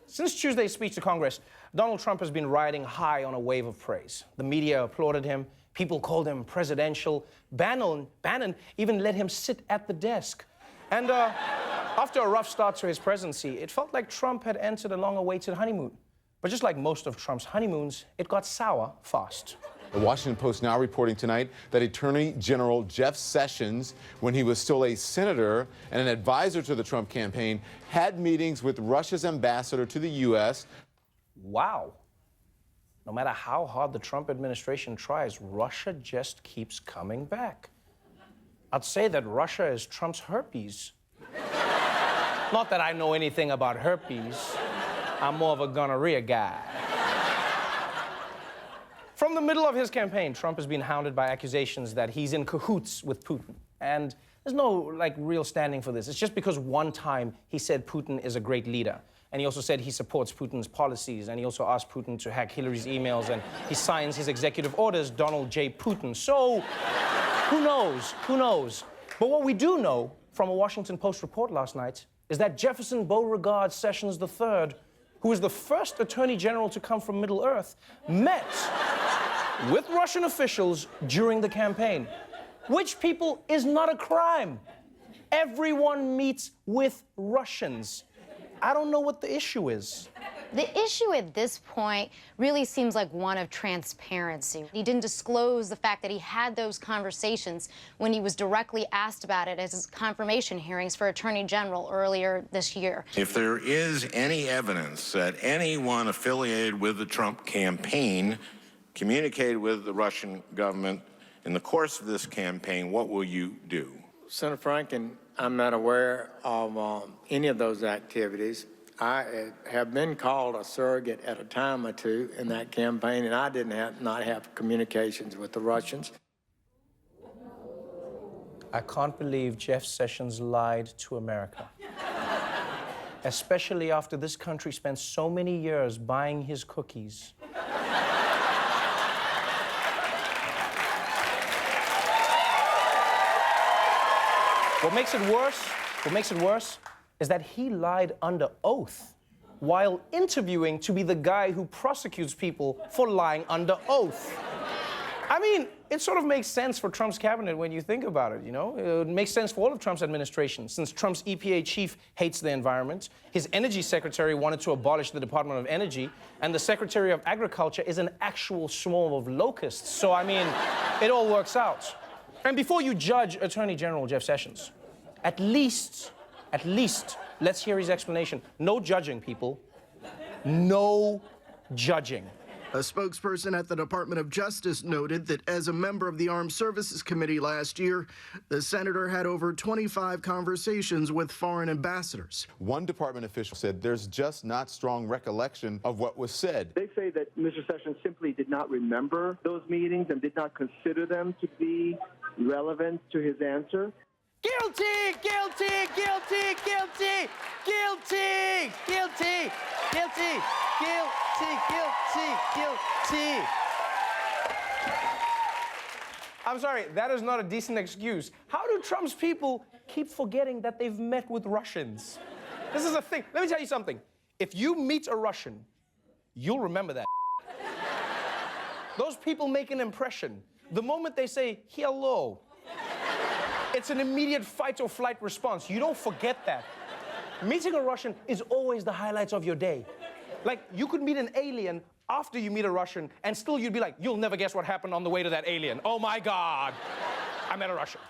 Since Tuesday's speech to Congress, Donald Trump has been riding high on a wave of praise. The media applauded him. People called him presidential. Bannon even let him sit at the desk. And after a rough start to his presidency, it felt like Trump had entered a long-awaited honeymoon. But just like most of Trump's honeymoons, it got sour fast. The Washington Post now reporting tonight that Attorney General Jeff Sessions, when he was still a senator and an advisor to the Trump campaign, had meetings with Russia's ambassador to the U.S. Wow. No matter how hard the Trump administration tries, Russia just keeps coming back. I'd say that Russia is Trump's herpes. Not that I know anything about herpes. I'm more of a gonorrhea guy. From the middle of his campaign, Trump has been hounded by accusations that he's in cahoots with Putin. And there's no, real standing for this. It's just because one time he said Putin is a great leader. And he also said he supports Putin's policies. And he also asked Putin to hack Hillary's emails. And he signs his executive orders, Donald J. Putin. So, who knows? Who knows? But what we do know from a Washington Post report last night is that Jefferson Beauregard Sessions III, who is the first attorney general to come from Middle Earth, met with Russian officials during the campaign. Which people is not a crime. Everyone meets with Russians. I don't know what the issue is. The issue at this point really seems like one of transparency. He didn't disclose the fact that he had those conversations when he was directly asked about it at his confirmation hearings for Attorney General earlier this year. If there is any evidence that anyone affiliated with the Trump campaign communicated with the Russian government in the course of this campaign, what will you do? Senator Franken, I'm not aware of any of those activities. I have been called a surrogate at a time or two in that campaign, and I did not have communications with the Russians. I can't believe Jeff Sessions lied to America. Especially after this country spent so many years buying his cookies. What makes it worse is that he lied under oath while interviewing to be the guy who prosecutes people for lying under oath. I mean, it sort of makes sense for Trump's cabinet when you think about it, you know? It makes sense for all of Trump's administration, since Trump's EPA chief hates the environment, his energy secretary wanted to abolish the Department of Energy, and the Secretary of Agriculture is an actual swarm of locusts. So, I mean, it all works out. And before you judge Attorney General Jeff Sessions, at least, let's hear his explanation. No judging, people. No judging. A spokesperson at the Department of Justice noted that as a member of the Armed Services Committee last year, the senator had over 25 conversations with foreign ambassadors. One department official said there's just not strong recollection of what was said. They say that Mr. Sessions simply did not remember those meetings and did not consider them to be relevant to his answer. Guilty! Guilty! Guilty! Guilty! Guilty! Guilty! Guilty! Guilty! Guilty! Guilty! I'm sorry, that is not a decent excuse. How do Trump's people keep forgetting that they've met with Russians? This is a thing. Let me tell you something. If you meet a Russian, you'll remember that. Those people make an impression. The moment they say, hello, it's an immediate fight or flight response. You don't forget that. Meeting a Russian is always the highlights of your day. Like, you could meet an alien after you meet a Russian, and still you'd be like, you'll never guess what happened on the way to that alien. Oh my God, I met a Russian.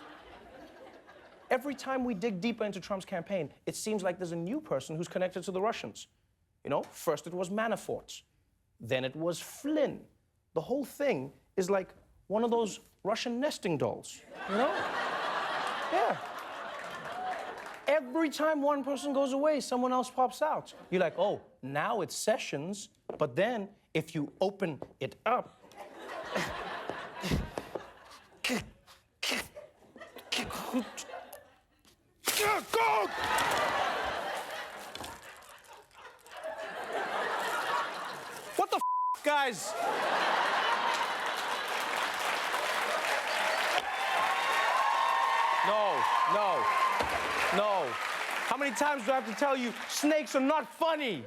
Every time we dig deeper into Trump's campaign, it seems like there's a new person who's connected to the Russians. You know, first it was Manafort, then it was Flynn. The whole thing is like one of those Russian nesting dolls, you know? Yeah. Every time one person goes away, someone else pops out. You're like, oh, now it's Sessions, but then if you open it up, what the f, guys? No. How many times do I have to tell you, snakes are not funny?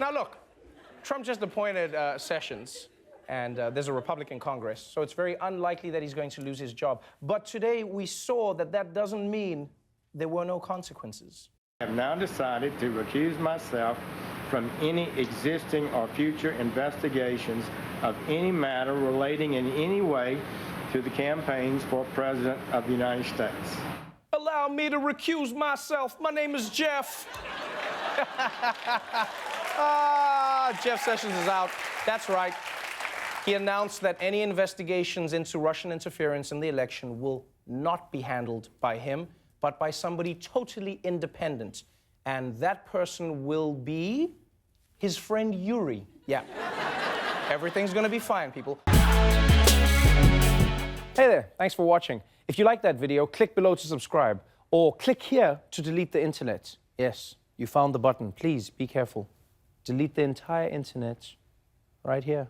Now, look, Trump just appointed Sessions, and there's a Republican Congress, so it's very unlikely that he's going to lose his job. But today we saw that that doesn't mean there were no consequences. I have now decided to recuse myself from any existing or future investigations of any matter relating in any way to the campaigns for President of the United States. Allow me to recuse myself. My name is Jeff. Jeff Sessions is out. That's right. He announced that any investigations into Russian interference in the election will not be handled by him, but by somebody totally independent. And that person will be his friend Yuri. Yeah. Everything's gonna be fine, people. Hey there, thanks for watching. If you like that video, click below to subscribe, or click here to delete the internet. Yes, you found the button. Please be careful. Delete the entire internet right here.